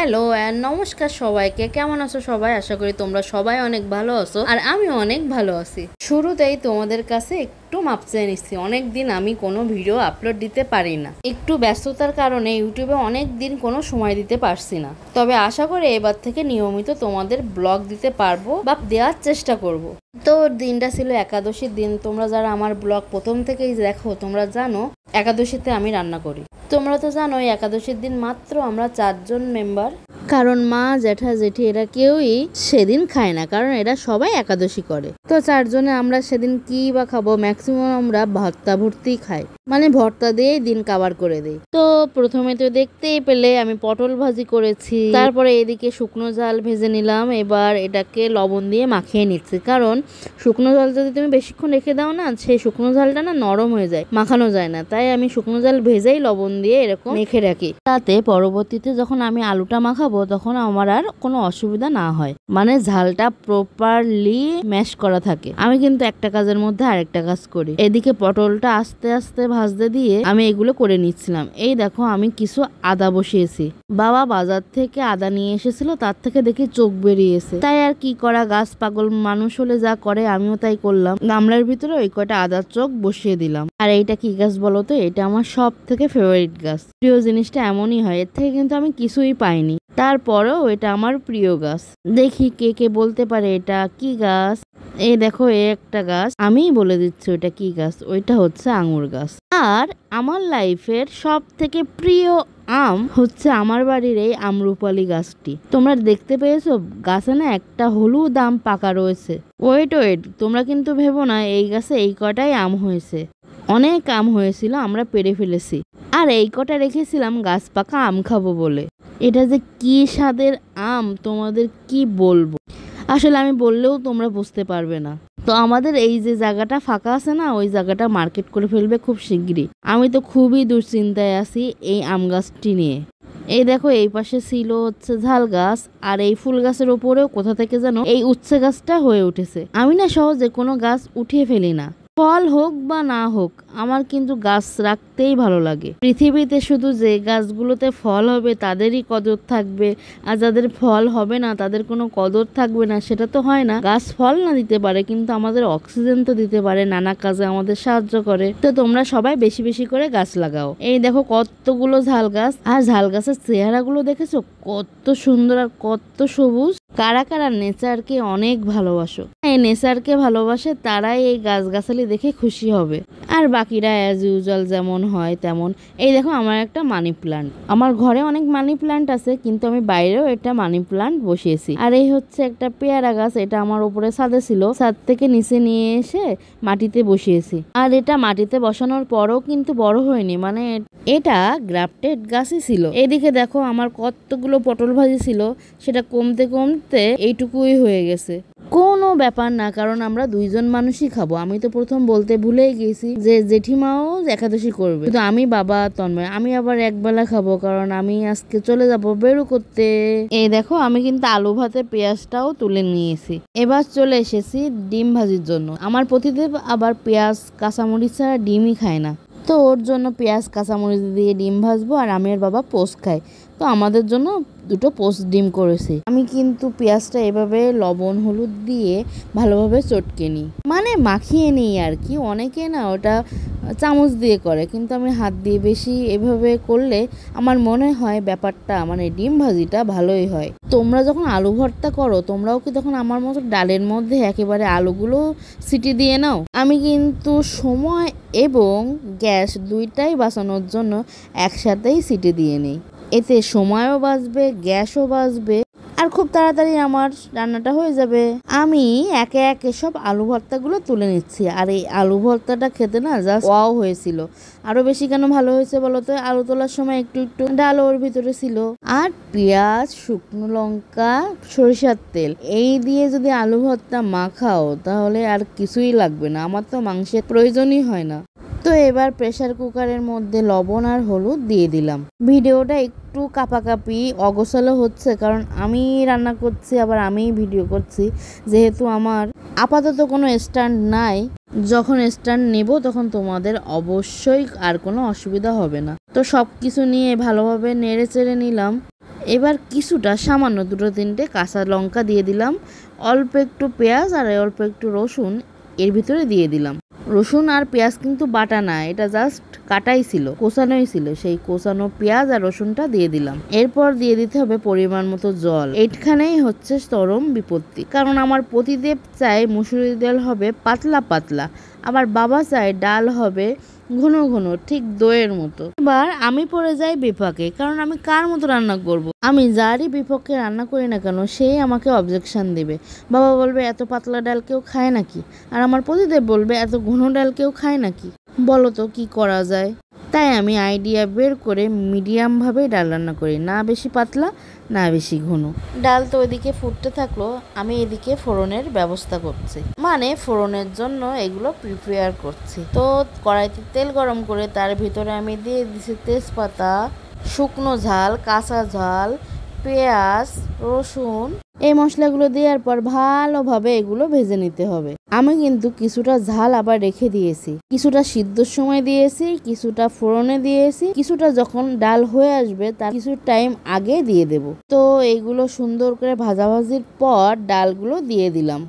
Hello and নমস্কার সবাইকে। কেমন আছো সবাই? আশা করি তোমরা সবাই অনেক ভালো আছো আর আমি অনেক ভালো আছি। শুরুতেই তোমাদের কাছে একটু মাপ চেয়ে নিচ্ছি, অনেক দিন আমি কোনো ভিডিও আপলোড দিতে পারি না, একটু ব্যস্ততার কারণে ইউটিউবে অনেক দিন কোনো সময় দিতে পারছি না। তবে আশা করি এবার থেকে নিয়মিত তোমাদের ব্লগ দিতে পারবো বা দেওয়ার চেষ্টা করব। তো দিনটা ছিল একাদশীর দিন। তোমরা যারা আমার ব্লগ প্রথম থেকেই দেখো তোমরা জানো একাদশীতে আমি রান্না করি। তোমরা তো জানো একাদশীর দিন মাত্র আমরা 4জন মেম্বার, কারণ মা জ্যাঠা জেঠি এরা কেউই সেদিন খায় না, কারণ এরা সবাই একাদশী করে। তো 4জনে আমরা সেদিন কি বা খাবো, ম্যাক্সিমাম আমরা ভর্তা ভর্তি খাই, মানে ভর্তা দিয়েই দিন কাবার করে দিই। তো প্রথমে তো দেখতেই পেলে আমি পটল ভাজি করেছি, তারপরে এদিকে শুকনো ঝাল ভেজে নিলাম। এবার এটাকে লবণ দিয়ে মাখিয়ে নিচ্ছি, কারণ শুকনো ঝাল যদি তুমি বেশিক্ষণ রেখে দাও না, সেই শুকনো ঝালটা না নরম হয়ে যায়, মাখানো যায় না। তাই আমি শুকনো ঝাল ভেজেই লবণ দিয়ে এরকম মেখে রাখি, তাতে পরবর্তীতে যখন আমি আলুটা মাখাবো তখন আমার আর কোনো অসুবিধা না হয়, মানে ঝালটা প্রপারলি ম্যাশ করা থাকে। আমি কিন্তু একটা কাজের মধ্যে আরেকটা কাজ করি। এদিকে পটলটা আস্তে আস্তে ভাজতে দিয়ে আমি এগুলো করে নিচ্ছিলাম। এই দেখো আমি কিছু আদা বসিয়েছি, বাবা বাজার থেকে আদা নিয়ে এসেছিল, তার থেকে দেখি চোখ বেরিয়েছে। তাই আর কি করা, গাছ পাগল মানুষ হলে যা করে আমিও তাই করলাম। গামলার ভিতরে ওই কয়টা আদার চোখ বসিয়ে দিলাম। আর এইটা কি গাছ বলো তো? এটা আমার সব থেকে ফেভারিট গাছ। প্রিয় জিনিসটা এমনই হয়, এর থেকে কিন্তু আমি কিছুই পাইনি, তারপরেও এটা আমার প্রিয় গাছ। দেখি কে কে বলতে পারে এটা কি গাছ। এই দেখো একটা গাছ, আমিই বলে দিচ্ছি ওইটা কি গাছ। ওইটা হচ্ছে আঙুর গাছ। আর আমার লাইফের সব থেকে প্রিয় আম হচ্ছে আমার বাড়ির এই আমরুপালি গাছটি। তোমরা দেখতে পেয়েছো গাছে না একটা হলুদ আম পাকা রয়েছে। ওয়েট, তোমরা কিন্তু ভেবো না এই গাছে এই কটাই আম হয়েছে, অনেক আম হয়েছিল, আমরা পেরে ফেলেছি। আর এই কটা রেখেছিলাম গাছ পাকা আম খাবো বলে। এটা যে কি স্বাদের আম তোমাদের কি বলবো, আসলে আমি বললেও তোমরা বুঝতে পারবে না। তো আমাদের এই যে জায়গাটা ফাঁকা আছে না, ওই জায়গাটা মার্কেট করে ফেলবে খুব শিগগিরই। আমি তো খুবই দুশ্চিন্তায় আছি এই আম গাছটি নিয়ে। এই দেখো এই পাশে ছিল হচ্ছে ঝাল গাছ, আর এই ফুল গাছের ওপরেও কোথা থেকে যেন এই উচ্ছে গাছটা হয়ে উঠেছে। আমি না সহজে কোনো গাছ উঠিয়ে ফেলি না, ফল হোক বা না হোক, আমার কিন্তু গাছ রাখতেই ভালো লাগে। পৃথিবীতে শুধু যে গাছগুলোতে ফল হবে তাদেরই কদর থাকবে, আর যাদের ফল হবে না তাদের কোনো কদর থাকবে না, সেটা তো হয় না। গাছ ফল না দিতে পারে কিন্তু আমাদের অক্সিজেন তো দিতে পারে, নানা কাজে আমাদের সাহায্য করে। তো তোমরা সবাই বেশি বেশি করে গাছ লাগাও। এই দেখো কতগুলো ঝাল গাছ, আর ঝাল গাছের চেহারাগুলো দেখেছো কত সুন্দর আর কত সবুজ। কারা কারা নেচারকে অনেক ভালোবাসো, এই নেচারকে ভালোবাসে তারাই এই গাছগাছালি দেখে খুশি হবে। আর বাকিরা অ্যাজ ইউজুয়াল যেমন হয় তেমন। এই দেখো আমার একটা মানি প্লান্ট, আমার ঘরে অনেক মানি প্লান্ট আছে কিন্তু আমি বাইরেও একটা মানি প্লান্ট বসিয়েছি। আর এই হচ্ছে একটা পেয়ারা গাছ, এটা আমার উপরে ছাদে ছিল, ছাদ থেকে নিচে নিয়ে এসে মাটিতে বসিয়েছি। আর এটা মাটিতে বসানোর পরও কিন্তু বড় হয়নি, মানে এটা গ্রাফটেড গাছই ছিল। এদিকে দেখো আমার কতগুলো পটল ভাজি ছিল, সেটা কমতে কমতে এইটুকুই হয়ে গেছে। কোনো ব্যাপার না, কারণ আমরা 2জন মানুষই খাবো। আমি তো প্রথম বলতে ভুলেই গেছি যে জেঠিমাও একাদশী করবে, কিন্তু আমি বাবা তন্ময় আমি আবার একবেলা খাবো, কারণ আমি আজকে চলে যাব বেরু করতে। এই দেখো আমি কিন্তু আলু ভাতে পেঁয়াজটাও তুলে নিয়েছি। এবার চলে এসেছি ডিম ভাজির জন্য। আমার পতিদেব আবার পেঁয়াজ কাঁচামরিচ ছাড়া ডিমই খায় না, তো ওর জন্য পেঁয়াজ কাঁচামরিচ দিয়ে ডিম ভাজবো। আর আমি আর বাবা পোস্ট খাই, তো আমাদের জন্য 2টো পোস্ট ডিম করেছি। আমি কিন্তু পেঁয়াজটা এভাবে লবণ হলুদ দিয়ে ভালোভাবে চটকে নিই, মানে মাখিয়ে নিই আর কি। অনেকে না ওটা চামচ দিয়ে করে, কিন্তু আমি হাত দিয়ে বেশি এভাবে করলে আমার মনে হয় ব্যাপারটা মানে ডিম ভাজিটা ভালোই হয়। তোমরা যখন আলু ভর্তা করো তোমরাও কি তখন আমার মতো ডালের মধ্যে একেবারে আলুগুলো সিটি দিয়ে নাও? আমি কিন্তু সময় এবং গ্যাস দুইটাই বাঁচানোর জন্য একসাথেই সিটি দিয়ে নিই, এতে সময়ও বাঁচবে, গ্যাসও বাঁচবে, আর খুব তাড়াতাড়ি আমার রান্নাটা হয়ে যাবে। আমি একে একে সব আলু ভর্তাগুলো তুলে নিচ্ছি। আর এই আলু ভর্তাটা খেতে না জাস্ট ওয়াও হয়েছিল। আরো বেশি কেন ভালো হয়েছে বলো তো? আলু তোলার সময় একটু একটু ডাল ওর ভিতরে ছিল, আর পেঁয়াজ, শুকনো লঙ্কা, সরিষার তেল, এই দিয়ে যদি আলু ভর্তা মাখাও তাহলে আর কিছুই লাগবে না, আমার তো মাংসের প্রয়োজনই হয় না। তো এবার প্রেসার কুকারের মধ্যে লবণ আর হলুদ দিয়ে দিলাম। ভিডিওটা একটু কাঁপাকাঁপি অগোছালো হচ্ছে, কারণ আমি রান্না করছি আবার আমিই ভিডিও করছি, যেহেতু আমার আপাতত কোনো স্ট্যান্ড নাই। যখন স্ট্যান্ড নেব তখন তোমাদের অবশ্যই আর কোনো অসুবিধা হবে না। তো সব কিছু নিয়ে ভালোভাবে নেড়ে চেড়ে নিলাম। এবার কিছুটা সামান্য 2-3টে কাঁচা লঙ্কা দিয়ে দিলাম, অল্প একটু পেঁয়াজ আর অল্প একটু রসুন এর ভিতরে দিয়ে দিলাম। রসুন আর পেঁয়াজ কিন্তু বাটা না, এটা জাস্ট কাটাই ছিল, কোচানোই ছিল। সেই কোচানো পেঁয়াজ আর রসুনটা দিয়ে দিলাম। এরপর দিয়ে দিতে হবে পরিমাণ মতো জল। এইখানেই হচ্ছে চরম বিপত্তি, কারণ আমার পতিদেব চায় মুসুরি ডাল হবে পাতলা পাতলা, আবার বাবা চায় ডাল হবে ঘন ঘন, ঠিক দইয়ের মতো। এবার আমি পড়ে যাই বিপাকে, কারণ আমি কার মতো রান্না করব। আমি যারই বিপক্ষে রান্না করি না কেন সেই আমাকে অবজেকশন দেবে। বাবা বলবে এত পাতলা ডাল কেউ খায় নাকি, আর আমার পতিদেব বলবে এত ঘন ডাল কেউ খায় নাকি। বলো তো কি করা যায়। তাই আমি আইডিয়া বের করে মিডিয়াম ভাবে ডাল রান্না করি, না বেশি পাতলা না বেশি ঘন। ডাল তো ওইদিকে ফুটতে থাকলো, আমি এদিকে ফোড়নের ব্যবস্থা করছি, মানে ফোড়নের জন্য এগুলো প্রিপেয়ার করছি। তো কড়াইতে তেল গরম করে তার ভিতরে আমি দিয়ে দিচ্ছি তেজপাতা, শুকনো ঝাল, কাঁচা ঝাল, পেঁয়াজ, রসুন। এই মশলাগুলো দেওয়ার পর ভালোভাবে এগুলো ভেজে নিতে হবে। আমি কিন্তু কিছুটা ঝাল আবার রেখে দিয়েছি, কিছুটা সিদ্ধর সময় দিয়েছি, কিছুটা ফোড়নে দিয়েছি, কিছুটা যখন ডাল হয়ে আসবে তার কিছু টাইম আগে দিয়ে দেব। তো এইগুলো সুন্দর করে ভাজাভাজির পর ডালগুলো দিয়ে দিলাম।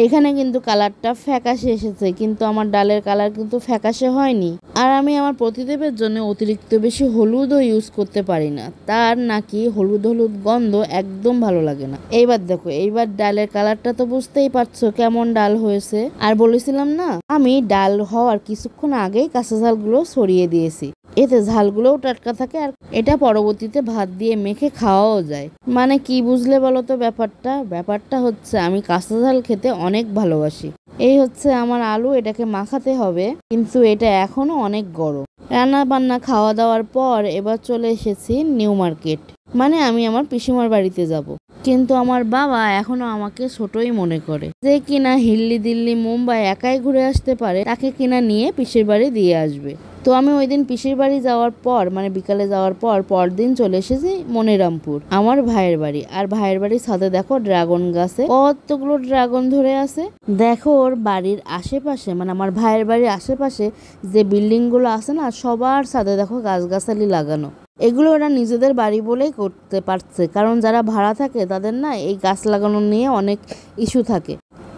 এখানে কিন্তু কালারটা ফ্যাকাশে এসেছে, কিন্তু আমার ডালের কালার কিন্তু ফ্যাকাশে হয়নি। আর আমি আমার প্রতিদেবের জন্য অতিরিক্ত বেশি হলুদও ইউজ করতে পারি না, তার নাকি হলুদ হলুদ গন্ধ একদম ভালো লাগে না। এইবার দেখো, এইবার ডালের কালারটা তো বুঝতেই পারছো কেমন ডাল হয়েছে। আর বলেছিলাম না, আমি ডাল হওয়ার কিছুক্ষণ আগেই কাঁচা ঝালগুলো ছড়িয়ে দিয়েছি, এতে ঝালগুলোও টাটকা থাকে, আর এটা পরবর্তীতে ভাত দিয়ে মেখে খাওয়াও যায়। মানে কি বুঝলে বলো তো ব্যাপারটা হচ্ছে আমি কাঁচা ঝাল খেতে অনেক ভালোবাসি। এই হচ্ছে আমার আলু, এটাকে মাখাতে হবে, কিন্তু এটা এখনো অনেক গরম। রান্না বান্না খাওয়া দাওয়ার পর এবার চলে এসেছি নিউ মার্কেট, মানে আমি আমার পিসিমার বাড়িতে যাব। কিন্তু আমার বাবা এখনো আমাকে ছোটই মনে করে, যে কিনা হিল্লি দিল্লি মুম্বাই একাই ঘুরে আসতে পারে, তাকে কিনা নিয়ে পিসির বাড়ি দিয়ে আসবে। তো আমি ওই দিন পিসির বাড়ি যাওয়ার পর, মানে বিকালে যাওয়ার পর পরদিন চলে এসেছি মনিরামপুর, আমার ভাইয়ের বাড়ি। আর ভাইয়ের বাড়ির ছাদে দেখো ড্রাগন গাছে কতগুলো ড্রাগন ধরে আছে। দেখো ওর বাড়ির আশেপাশে, মানে আমার ভাইয়ের বাড়ির আশেপাশে যে বিল্ডিং গুলো আছে না, সবার ছাদে দেখো গাছগাছালি লাগানো। এগুলো ওরা নিজেদের বাড়ি বলেই করতে পারছে, কারণ যারা ভাড়া থাকে তাদের না এই গাছ লাগানো নিয়ে অনেক ইস্যু থাকে।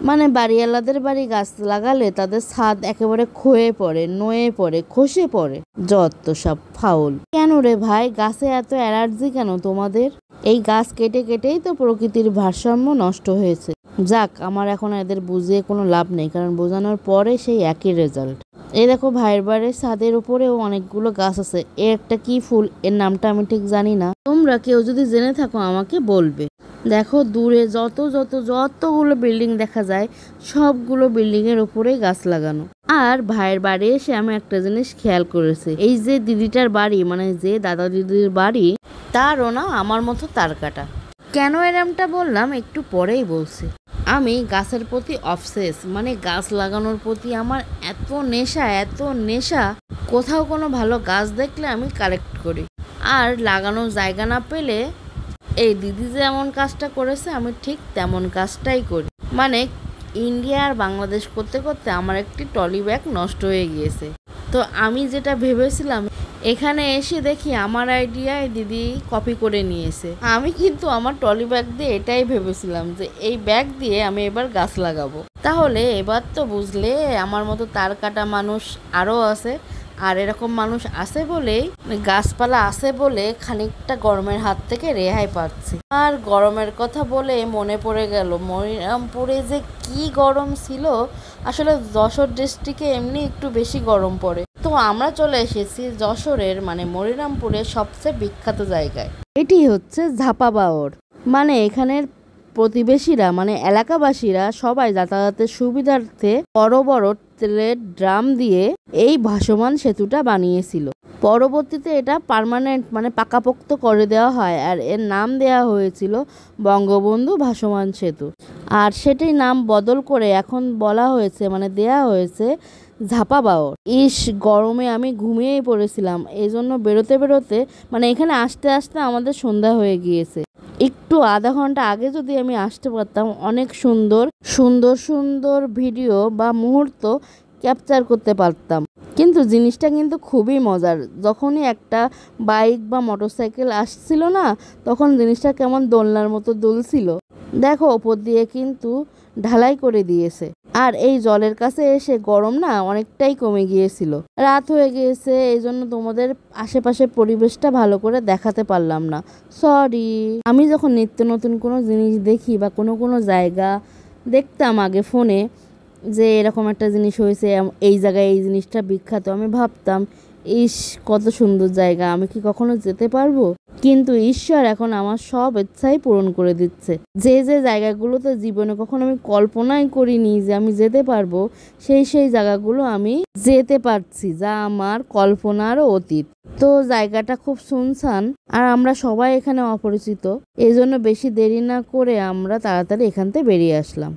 মানে বাড়িওয়ালাদের বাড়ি গাছ লাগালে তাদের ছাদ একেবারে ক্ষয়ে পড়ে, নয়ে পড়ে, খসে পড়ে, যত সব ফাউল। কেন রে ভাই, গাছে এত অ্যালার্জি কেন তোমাদের? এই গাছ কেটে কেটেই তো প্রকৃতির ভারসাম্য নষ্ট হয়েছে। যাক, আমার এখন এদের বুঝিয়ে কোনো লাভ নেই, কারণ বোঝানোর পরে সেই একই রেজাল্ট। এই দেখো ভাইয়ের বাড়ির ছাদের উপরেও অনেকগুলো গাছ আছে। এর একটা কি ফুল, এর নামটা আমি ঠিক জানি না, তোমরা কেউ যদি জেনে থাকো আমাকে বলবে। দেখো দূরে যতগুলো বিল্ডিং দেখা যায়, সবগুলো বিল্ডিং এর উপরেই গাছ লাগানো। আর ভাইয়ের বাড়ি এসে আমি একটা জিনিস খেয়াল করেছি, এই যে দিদিটার বাড়ি, মানে যে দাদা দিদির বাড়ি, তারও না আমার মতো তার কাটা। কেন এরমটা বললাম একটু পরেই বলছি। আমি গাছের প্রতি অবসেস, মানে গাছ লাগানোর প্রতি আমার এত নেশা, কোথাও কোনো ভালো গাছ দেখলে আমি কালেক্ট করি। আর লাগানোর জায়গা না পেলে এই দিদি যে এমন কাজটা করেছে আমি ঠিক তেমন কাজটাই করি। মানে ইন্ডিয়া আর বাংলাদেশ করতে করতে আমার একটি ট্রলি ব্যাগ নষ্ট হয়ে গিয়েছে। তো আমি যেটা ভেবেছিলাম, এখানে এসে দেখি আমার আইডিয়ায় দিদি কপি করে নিয়েছে। আমি কিন্তু আমার ট্রলি ব্যাগ দিয়ে এটাই ভেবেছিলাম যে এই ব্যাগ দিয়ে আমি এবার গাছ লাগাবো। তাহলে এবার তো বুঝলে আমার মতো তার কাটা মানুষ আরও আছে। আর এরকম মানুষ আছে বলেই, গাছপালা আছে বলে খানিকটা গরমের হাত থেকে রেহাই পাচ্ছি। আর গরমের কথা বলে মনে পড়ে গেল, মনিরামপুরে যে কি গরম ছিল। আসলে যশোর ডিস্ট্রিক্টে এমনি একটু বেশি গরম পড়ে। তো আমরা চলে এসেছি যশোরের, মানে মনিরামপুরের সবচেয়ে বিখ্যাত জায়গায়। এটি হচ্ছে ঝাপাবাওর। মানে এখানের প্রতিবেশীরা, মানে এলাকাবাসীরা সবাই যাতায়াতের সুবিধার্থে বড় বড় তেলের ড্রাম দিয়ে এই ভাসমান সেতুটা বানিয়েছিল। পরবর্তীতে এটা পার্মানেন্ট, মানে পাকাপোক্ত করে দেওয়া হয়, আর এর নাম দেওয়া হয়েছিল বঙ্গবন্ধু ভাসমান সেতু। আর সেটাই নাম বদল করে এখন বলা হয়েছে, মানে দেয়া হয়েছে ঝাপাবাওর। গরমে আমি ঘুমিয়েই পড়েছিলাম, এই জন্য বেরোতে মানে এখানে আসতে আসতে আমাদের সন্ধ্যা হয়ে গিয়েছে। একটু আধা ঘন্টা আগে যদি আমি আসতে পারতাম, অনেক সুন্দর ভিডিও বা মুহূর্ত ক্যাপচার করতে পারতাম। কিন্তু জিনিসটা কিন্তু খুবই মজার। যখনই একটা বাইক বা মোটরসাইকেল আসছিল না, তখন জিনিসটা কেমন দোলনার মতো দুলছিল। দেখো ওপর দিয়ে কিন্তু ঢালাই করে দিয়েছে। আর এই জলের কাছে এসে গরম না অনেকটাই কমে গিয়েছিল। রাত হয়ে গিয়েছে, এই জন্য তোমাদের আশেপাশের পরিবেশটা ভালো করে দেখাতে পারলাম না, সরি। আমি যখন নিত্য নতুন কোনো জিনিস দেখি বা কোনো জায়গা দেখতাম আগে ফোনে, যে এরকম একটা জিনিস হয়েছে, এই জায়গায় এই জিনিসটা বিখ্যাত, আমি ভাবতাম ইস কত সুন্দর জায়গা, আমি কি কখনো যেতে পারবো? কিন্তু ঈশ্বর এখন আমার সব ইচ্ছাই পূরণ করে দিচ্ছে। যে জায়গাগুলোতে জীবনে কখনো আমি কল্পনাই করিনি যে আমি যেতে পারবো, সেই জায়গাগুলো আমি যেতে পারছি, যা আমার কল্পনারও অতীত। তো জায়গাটা খুব শুনশান, আর আমরা সবাই এখানে অপরিচিত। এই জন্য বেশি দেরি না করে আমরা তাড়াতাড়ি এখান থেকে বেরিয়ে আসলাম।